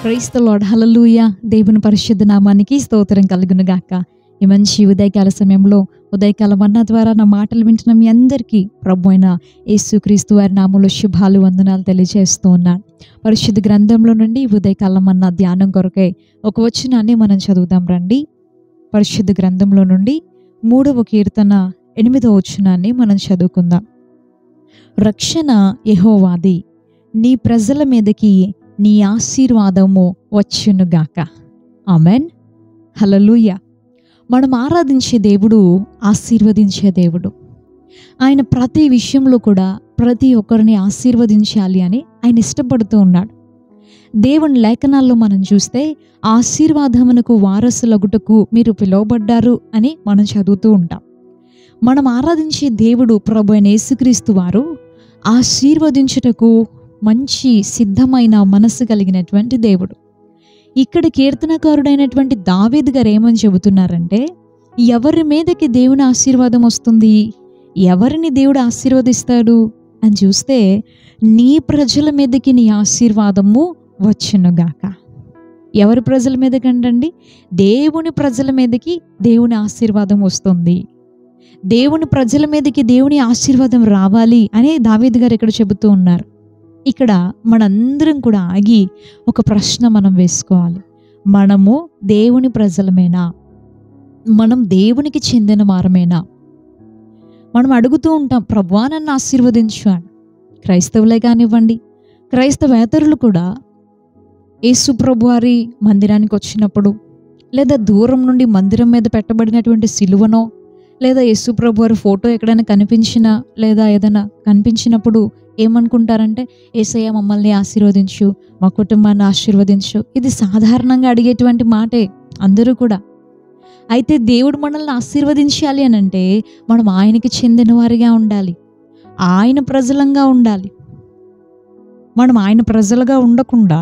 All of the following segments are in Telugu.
Praise the lord. హల్లెలూయా. దేవుని పరిశుద్ధ నామానికి స్తోత్రం కలుగును గాక. ఈ మంచి ఉదయకాల సమయంలో ఉదయకాల మన్నా ద్వారా నా మాటలు వింటున్న మీ అందరికీ ప్రభు అయిన యేసుక్రీస్తు వారి నామములో శుభాలు వందనాలు తెలియజేస్తూ ఉన్నాను. పరిశుద్ధ గ్రంథంలో నుండి ఉదయకాల మన్నా ధ్యానం కొరకై ఒక వచనాన్ని మనం చదువుదాం రండి. పరిశుద్ధ గ్రంథంలో నుండి 3వ కీర్తన 8వ వచనాన్ని మనం చదువుకుందాం. రక్షణ యెహోవాది, నీ ప్రజల మీదకి నీ ఆశీర్వాదము వచ్చునుగాక. ఆమెన్. హల్లెలూయా. మనం ఆరాధించే దేవుడు ఆశీర్వదించే దేవుడు. ఆయన ప్రతి విషయంలో కూడా ప్రతి ఒక్కరిని ఆశీర్వదించాలి అని ఆయన ఇష్టపడుతూ ఉన్నాడు. దేవుని లేఖనాల్లో మనం చూస్తే ఆశీర్వాదమునకు వారసులగుటకు మీరు పిలువబడ్డారు అని మనం చదువుతూ ఉంటాం. మనం ఆరాధించే దేవుడు ప్రభు అయిన యేసుక్రీస్తు వారు ఆశీర్వదించుటకు మంచి సిద్ధమైన మనసు కలిగినటువంటి దేవుడు. ఇక్కడ కీర్తనకారుడైనటువంటి దావీదు గారు ఏమని చెబుతున్నారంటే, ఎవరి మీదకి దేవుని ఆశీర్వాదం వస్తుంది, ఎవరిని దేవుడు ఆశీర్వదిస్తాడు అని చూస్తే, నీ ప్రజల మీదకి నీ ఆశీర్వాదము వచ్చునుగాక. ఎవరి ప్రజల మీదకంటండి? దేవుని ప్రజల మీదకి దేవుని ఆశీర్వాదం వస్తుంది. దేవుని ప్రజల మీదకి దేవుని ఆశీర్వాదం రావాలి అని దావీదు గారు ఇక్కడ చెబుతూ ఉన్నారు. ఇక్కడ మనందరం కూడా ఆగి ఒక ప్రశ్న మనం వేసుకోవాలి. మనము దేవుని ప్రజలమేనా? మనం దేవునికి చెందిన వారమేనా? మనం అడుగుతూ ఉంటాం, ప్రభువా నన్ను ఆశీర్వదించు అని. క్రైస్తవులే కానివ్వండి, క్రైస్తవేతరులు కూడా యేసు ప్రభువారి మందిరానికి వచ్చినప్పుడు, లేదా దూరం నుండి మందిరం మీద పెట్టబడినటువంటి సిలువనో, లేదా యేసు ప్రభువారి ఫోటో ఎక్కడైనా కనిపించినా, లేదా ఏదైనా కనిపించినప్పుడు ఏమనుకుంటారంటే, యేసయ్య మమ్మల్ని ఆశీర్వదించు, మా కుటుంబాన్ని ఆశీర్వదించు. ఇది సాధారణంగా అడిగేటువంటి మాటే అందరూ కూడా. అయితే దేవుడు మనల్ని ఆశీర్వదించాలి అని అంటే మనం ఆయనకి చెందిన వారిగా ఉండాలి, ఆయన ప్రజలంగా ఉండాలి. మనం ఆయన ప్రజలుగా ఉండకుండా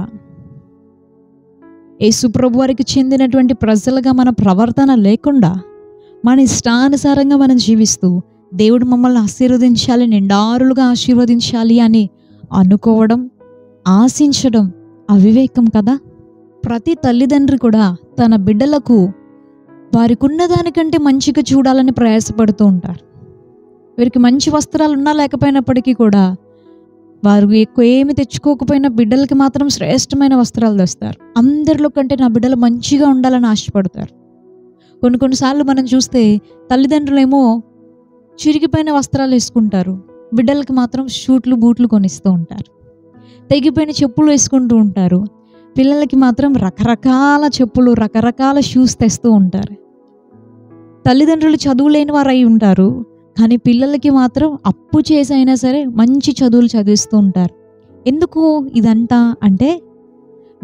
యేసు ప్రభు వారికి చెందినటువంటి ప్రజలుగా మన ప్రవర్తన లేకుండా మన ఇష్టానుసారంగా మనం జీవిస్తూ దేవుడు మమ్మల్ని ఆశీర్వదించాలి, నిండారులుగా ఆశీర్వదించాలి అని అనుకోవడం, ఆశించడం అవివేకం కదా. ప్రతి తల్లిదండ్రి కూడా తన బిడ్డలకు వారికి ఉన్నదానికంటే మంచిగా చూడాలని ప్రయాసపడుతూ ఉంటారు. వీరికి మంచి వస్త్రాలు ఉన్నా లేకపోయినప్పటికీ కూడా వారు ఎక్కువ ఏమి తెచ్చుకోకపోయినా బిడ్డలకి మాత్రం శ్రేష్టమైన వస్త్రాలు తెస్తారు. అందరిలో కంటే నా బిడ్డలు మంచిగా ఉండాలని ఆశపడతారు. కొన్నిసార్లు మనం చూస్తే తల్లిదండ్రులేమో చిరిగిపోయిన వస్త్రాలు వేసుకుంటారు, బిడ్డలకి మాత్రం షూట్లు బూట్లు కొనిస్తూ ఉంటారు. తెగిపోయిన చెప్పులు వేసుకుంటూ ఉంటారు, పిల్లలకి మాత్రం రకరకాల చెప్పులు, రకరకాల షూస్ తెస్తూ ఉంటారు. తల్లిదండ్రులు చదువు లేని వారు అయి ఉంటారు, కానీ పిల్లలకి మాత్రం అప్పు చేసి అయినా సరే మంచి చదువులు చదివిస్తూ ఉంటారు. ఎందుకు ఇదంతా అంటే,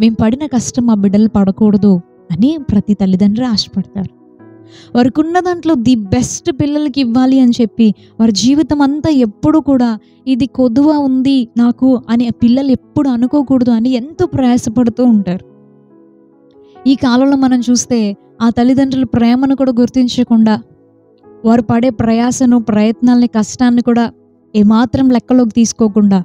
మేము పడిన కష్టం మా బిడ్డలు పడకూడదు అని ప్రతి తల్లిదండ్రులు ఆశపడతారు. వారికి ఉన్న దాంట్లో ది బెస్ట్ పిల్లలకి ఇవ్వాలి అని చెప్పి వారి జీవితం అంతా ఎప్పుడు కూడా ఇది కొదువ ఉంది నాకు అని పిల్లలు ఎప్పుడు అనుకోకూడదు అని ఎంతో ప్రయాసపడుతూ ఉంటారు. ఈ కాలంలో మనం చూస్తే ఆ తల్లిదండ్రుల ప్రేమను కూడా గుర్తించకుండా, వారు పడే ప్రయాసను, ప్రయత్నాలని, కష్టాన్ని కూడా ఏమాత్రం లెక్కలోకి తీసుకోకుండా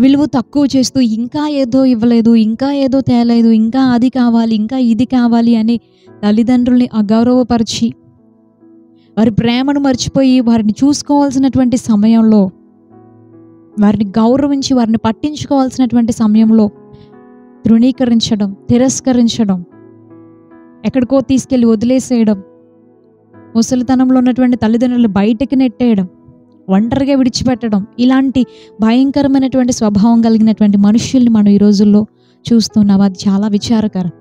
విలువ తక్కువ చేస్తూ ఇంకా ఏదో ఇవ్వలేదు, ఇంకా ఏదో తేలేదు, ఇంకా అది కావాలి, ఇంకా ఇది కావాలి అని తల్లిదండ్రుల్ని అగౌరవపరిచి వారి ప్రేమను మర్చిపోయి వారిని చూసుకోవాల్సినటువంటి సమయంలో, వారిని గౌరవించి వారిని పట్టించుకోవాల్సినటువంటి సమయంలో తృణీకరించడం, తిరస్కరించడం, ఎక్కడికో తీసుకెళ్ళి వదిలేసేయడం, ముసలితనంలో ఉన్నటువంటి తల్లిదండ్రులు బయటకి నెట్టేయడం, ఒంటరిగా విడిచిపెట్టడం, ఇలాంటి భయంకరమైనటువంటి స్వభావం కలిగినటువంటి మనుషుల్ని మనం ఈ రోజుల్లో చూస్తున్నాం. అది చాలా విచారకరం.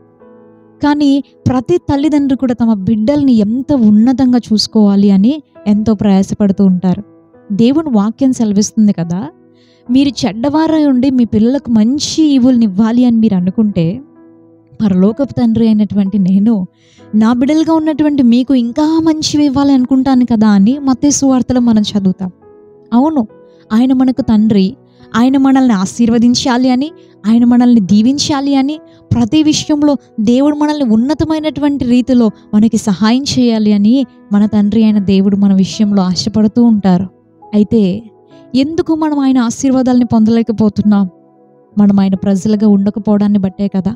కానీ ప్రతి తల్లిదండ్రులు కూడా తమ బిడ్డల్ని ఎంత ఉన్నతంగా చూసుకోవాలి అని ఎంతో ప్రయాసపడుతూ ఉంటారు. దేవుని వాక్యం సెలవిస్తుంది కదా, మీరు చెడ్డవారై ఉండి మీ పిల్లలకు మంచి ఈవుల్ని ఇవ్వాలి అని మీరు అనుకుంటే, పరలోకపు తండ్రి అయినటువంటి నేను నా బిడ్డలుగా ఉన్నటువంటి మీకు ఇంకా మంచివి ఇవ్వాలి అనుకుంటాను కదా అని మత్తయి సువార్తలో మనం చదువుతాం. అవును, ఆయన మనకు తండ్రి, ఆయన మనల్ని ఆశీర్వదించాలి అని, ఆయన మనల్ని దీవించాలి అని, ప్రతి విషయంలో దేవుడు మనల్ని ఉన్నతమైనటువంటి రీతిలో మనకి సహాయం చేయాలి అని మన తండ్రి అయిన దేవుడు మన విషయంలో ఆశపడుతూ ఉంటారు. అయితే ఎందుకు మనం ఆయన ఆశీర్వాదాలని పొందలేకపోతున్నాం? మనం ఆయన ప్రజలుగా ఉండకపోవడాన్ని బట్టే కదా.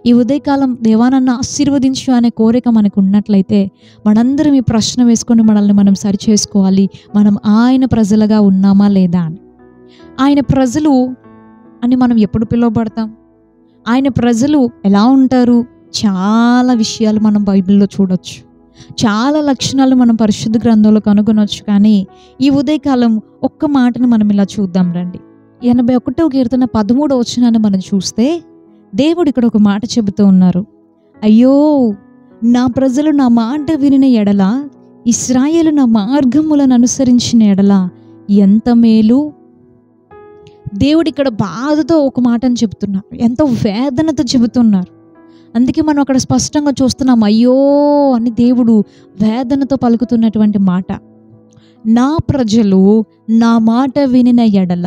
ఈ ఉదయకాలం దేవా నన్ను ఆశీర్వదించు అనే కోరిక మనకు ఉన్నట్లయితే మనందరం ఈ ప్రశ్న వేసుకొని మనల్ని మనం సరిచేసుకోవాలి. మనం ఆయన ప్రజలుగా ఉన్నామా లేదా అని. ఆయన ప్రజలు అని మనం ఎప్పుడు పిలువబడతాం? ఆయన ప్రజలు ఎలా ఉంటారు? చాలా విషయాలు మనం బైబిల్లో చూడొచ్చు. చాలా లక్షణాలు మనం పరిశుద్ధ గ్రంథంలో కనుగొనొచ్చు. కానీ ఈ ఉదయకాలం ఒక్క మాటను మనం ఇలా చూద్దాం రండి. 81వ కీర్తన 13వ వచనాన్ని మనం చూస్తే దేవుడు ఇక్కడ ఒక మాట చెబుతూ ఉన్నారు. అయ్యో, నా ప్రజలు నా మాట వినిన ఎడల, ఇశ్రాయేలు నా మార్గములను అనుసరించిన ఎడల ఎంత మేలు. దేవుడు ఇక్కడ బాధతో ఒక మాటను చెబుతున్నారు, ఎంతో వేదనతో చెబుతున్నారు. అందుకే మనం అక్కడ స్పష్టంగా చూస్తున్నాం, అయ్యో అని దేవుడు వేదనతో పలుకుతున్నటువంటి మాట. నా ప్రజలు నా మాట వినిన ఎడల,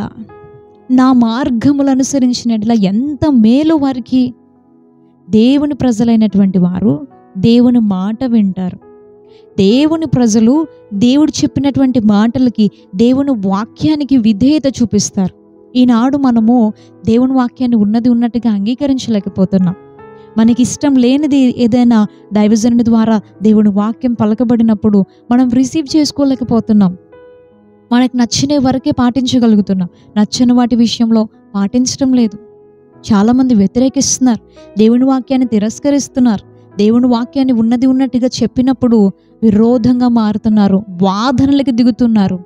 నా మార్గములు అనుసరించిన ఎడల ఎంత మేలు వారికి. దేవుని ప్రజలైనటువంటి వారు దేవుని మాట వింటారు. దేవుని ప్రజలు దేవుడు చెప్పినటువంటి మాటలకి, దేవుని వాక్యానికి విధేయత చూపిస్తారు. ఈనాడు మనము దేవుని వాక్యాన్ని ఉన్నది ఉన్నట్టుగా అంగీకరించలేకపోతున్నాం. మనకి ఇష్టం లేనిది ఏదైనా దైవజనుడి ద్వారా దేవుని వాక్యం పలకబడినప్పుడు మనం రిసీవ్ చేసుకోలేకపోతున్నాం. మనకు నచ్చిన వరకే పాటించగలుగుతున్నాం, నచ్చని వాటి విషయంలో పాటించడం లేదు. చాలామంది వ్యతిరేకిస్తున్నారు, దేవుని వాక్యాన్ని తిరస్కరిస్తున్నారు. దేవుని వాక్యాన్ని ఉన్నది ఉన్నట్టుగా చెప్పినప్పుడు విరోధంగా మారుతున్నారు, వాదనలకు దిగుతున్నారు,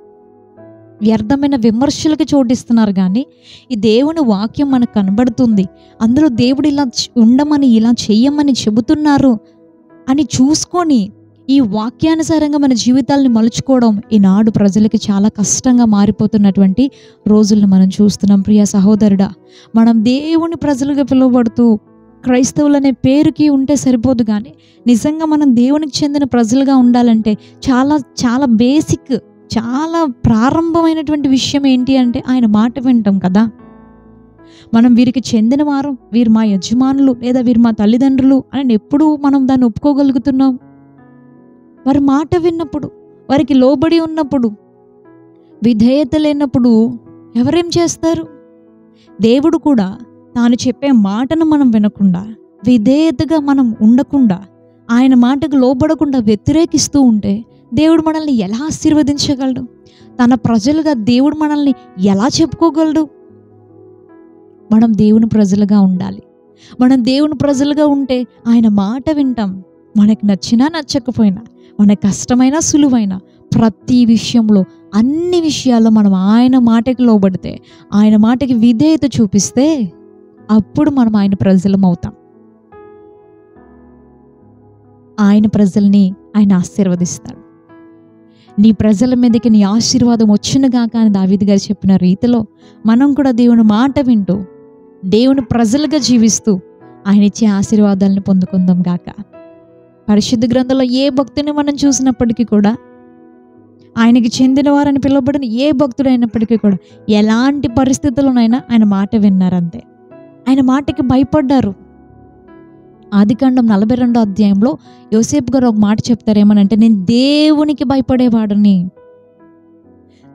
వ్యర్థమైన విమర్శలకు చోటిస్తున్నారు. కానీ ఈ దేవుని వాక్యం మనకు కనబడుతుంది, అందులో దేవుడు ఇలా ఉండమని, ఇలా చెయ్యమని చెబుతున్నారు అని చూసుకొని ఈ వాక్యానుసారంగా మన జీవితాలను మలుచుకోవడం ఈనాడు ప్రజలకి చాలా కష్టంగా మారిపోతున్నటువంటి రోజులను మనం చూస్తున్నాం. ప్రియ సహోదరుడా, మనం దేవుని ప్రజలుగా పిలువబడుతూ క్రైస్తవులనే పేరుకి ఉంటే సరిపోదు. కానీ నిజంగా మనం దేవునికి చెందిన ప్రజలుగా ఉండాలంటే చాలా చాలా బేసిక్, చాలా ప్రారంభమైనటువంటి విషయం ఏంటి అంటే ఆయన మాట వింటాం కదా. మనం వీరికి చెందిన వారు, వీరు మా యజమానులు లేదా వీరు మా తల్లిదండ్రులు అని ఎప్పుడు మనం దాన్ని ఒప్పుకోగలుగుతున్నాం? వారి మాట విన్నప్పుడు, వారికి లోబడి ఉన్నప్పుడు, విధేయత లేనప్పుడు ఎవరేం చేస్తారు? దేవుడు కూడా తాను చెప్పే మాటను మనం వినకుండా, విధేయతగా మనం ఉండకుండా, ఆయన మాటకు లోబడకుండా వ్యతిరేకిస్తూ ఉంటే దేవుడు మనల్ని ఎలా ఆశీర్వదించగలడు? తన ప్రజలుగా దేవుడు మనల్ని ఎలా చెప్పుకోగలడు? మనం దేవుని ప్రజలుగా ఉండాలి. మనం దేవుని ప్రజలుగా ఉంటే ఆయన మాట వింటాం. మనకు నచ్చినా నచ్చకపోయినా, మనకు కష్టమైనా సులువైనా, ప్రతి విషయంలో, అన్ని విషయాల్లో మనం ఆయన మాటకి లోబడితే, ఆయన మాటకి విధేయత చూపిస్తే అప్పుడు మనం ఆయన ప్రజలం అవుతాం. ఆయన ప్రజల్ని ఆయన ఆశీర్వదిస్తాడు. నీ ప్రజల మీదకి నీ ఆశీర్వాదం వచ్చునుగాక అని దావీదు గారు చెప్పిన రీతిలో మనం కూడా దేవుని మాట వింటూ, దేవుని ప్రజలుగా జీవిస్తూ ఆయన ఇచ్చే ఆశీర్వాదాలను పొందుకుందాం గాక. పరిశుద్ధ గ్రంథంలో ఏ భక్తుని మనం చూసినప్పటికీ కూడా, ఆయనకి చెందిన వారని పిలువబడిన ఏ భక్తుడైనప్పటికీ కూడా ఎలాంటి పరిస్థితుల్లోనైనా ఆయన మాట విన్నారంతే. ఆయన మాటకి భయపడ్డారు. ఆదికాండం 42వ అధ్యాయంలో యోసేపు గారు ఒక మాట చెప్తారు, ఏమనంటే, నేను దేవునికి భయపడేవాడిని.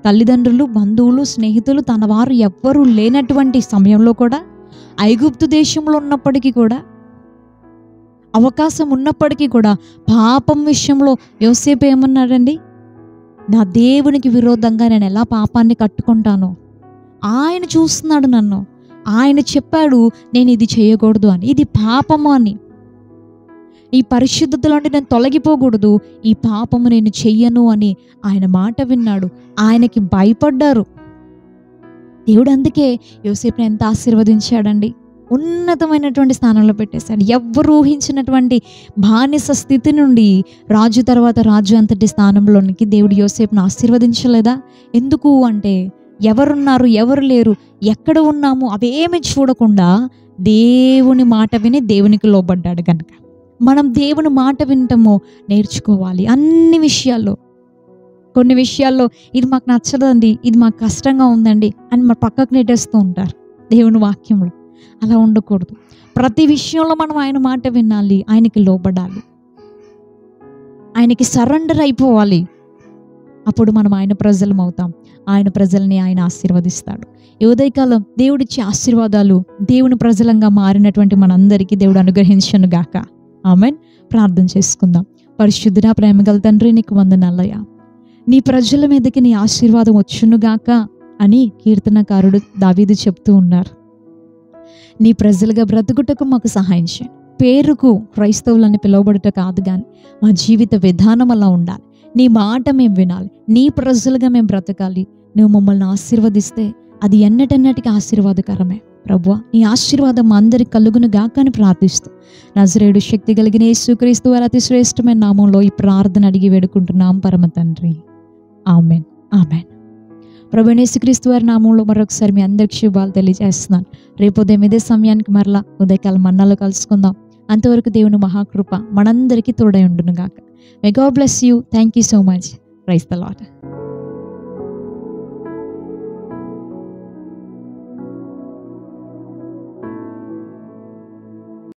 తల్లిదండ్రులు, బంధువులు, స్నేహితులు, తన వారు ఎవ్వరూ లేనటువంటి సమయంలో కూడా, ఐగుప్తు దేశంలో ఉన్నప్పటికీ కూడా, అవకాశం ఉన్నప్పటికీ కూడా పాపం విషయంలో యోసేపు ఏమన్నాడండి? నా దేవునికి విరోధంగా నేను ఎలా పాపాన్ని కట్టుకుంటాను? ఆయన చూస్తున్నాడు నన్ను, ఆయన చెప్పాడు నేను ఇది చేయకూడదు అని, ఇది పాపము అని. ఈ పరిశుద్ధతలో నేను తొలగిపోకూడదు, ఈ పాపము నేను చెయ్యను అని ఆయన మాట విన్నాడు. ఆయనకి భయపడ్డారు. దేవుడు అందుకే యోసేపుని ఎంత ఆశీర్వదించాడండి, ఉన్నతమైనటువంటి స్థానంలో పెట్టేశాడు. ఎవ్వరు ఊహించినటువంటి బానిస స్థితి నుండి రాజు తర్వాత రాజు అంతటి స్థానంలోనికి దేవుడు యోసేపుని ఆశీర్వదించలేదా? ఎందుకు అంటే, ఎవరున్నారు, ఎవరు లేరు, ఎక్కడ ఉన్నాము అవేమి చూడకుండా దేవుని మాట విని దేవునికి లోబడ్డాడు కనుక మనం దేవుని మాట వినటము నేర్చుకోవాలి. అన్ని విషయాల్లో, కొన్ని విషయాల్లో ఇది మాకు నచ్చదండి, ఇది మాకు కష్టంగా ఉందండి అని మన పక్కకు నెట్టేస్తూ ఉంటారు. దేవుని వాక్యంలో అలా ఉండకూడదు. ప్రతి విషయంలో మనం ఆయన మాట వినాలి, ఆయనకి లోబడాలి, ఆయనకి సరెండర్ అయిపోవాలి. అప్పుడు మనం ఆయన ప్రజలం అవుతాం. ఆయన ప్రజల్ని ఆయన ఆశీర్వదిస్తాడు. ఈ ఉదయకాలం దేవుడిచ్చే ఆశీర్వాదాలు దేవుని ప్రజలంగా మారినటువంటి మనందరికీ దేవుడు అనుగ్రహించును గాక. ఆమేన్. ప్రార్థన చేసుకుందాం. పరిశుద్ధుడా, ప్రేమగల తండ్రి, నీకు వందనాలయ్యా. నీ ప్రజల మీదకి నీ ఆశీర్వాదం వచ్చునుగాక అని కీర్తనకారుడు దావీదు చెప్తూ ఉన్నారు. నీ ప్రజలుగా బ్రతుకుటకు మాకు సహాయం చేయండి. పేరుకు క్రైస్తవులని పిలువబడుట కాదు, కానీ మా జీవిత విధానం అలా ఉండాలి. నీ మాట మేము వినాలి. నీ ప్రజలుగా మేము బ్రతకాలి. నువ్వు మమ్మల్ని ఆశీర్వదిస్తే అది ఎన్నటెన్నటికి ఆశీర్వాదకరమే. ప్రభువా, ఈ ఆశీర్వాదం మా అందరికి కలుగును గాక అని ప్రార్థిస్తూ నజరేయుడు శక్తి కలిగిన యేసుక్రీస్తు వారి అతి శ్రేష్టమైన నామంలో ఈ ప్రార్థన అడిగి వేడుకుంటున్నాం పరమ తండ్రి. ఆమేన్. ఆమేన్. ప్రభువైన యేసుక్రీస్తు వారి నామంలో మరొకసారి మీ అందరికి శుభాలు తెలియజేస్తున్నాను. రేపు ఉదయం ఇదే సమయానికి మరలా ఉదయకాలం మన్నాలో కలుసుకుందాం. అంతవరకు దేవుని మహాకృప మనందరికీ తోడై ఉండును గాక. May God bless you. Thank you so much. Praise the lord.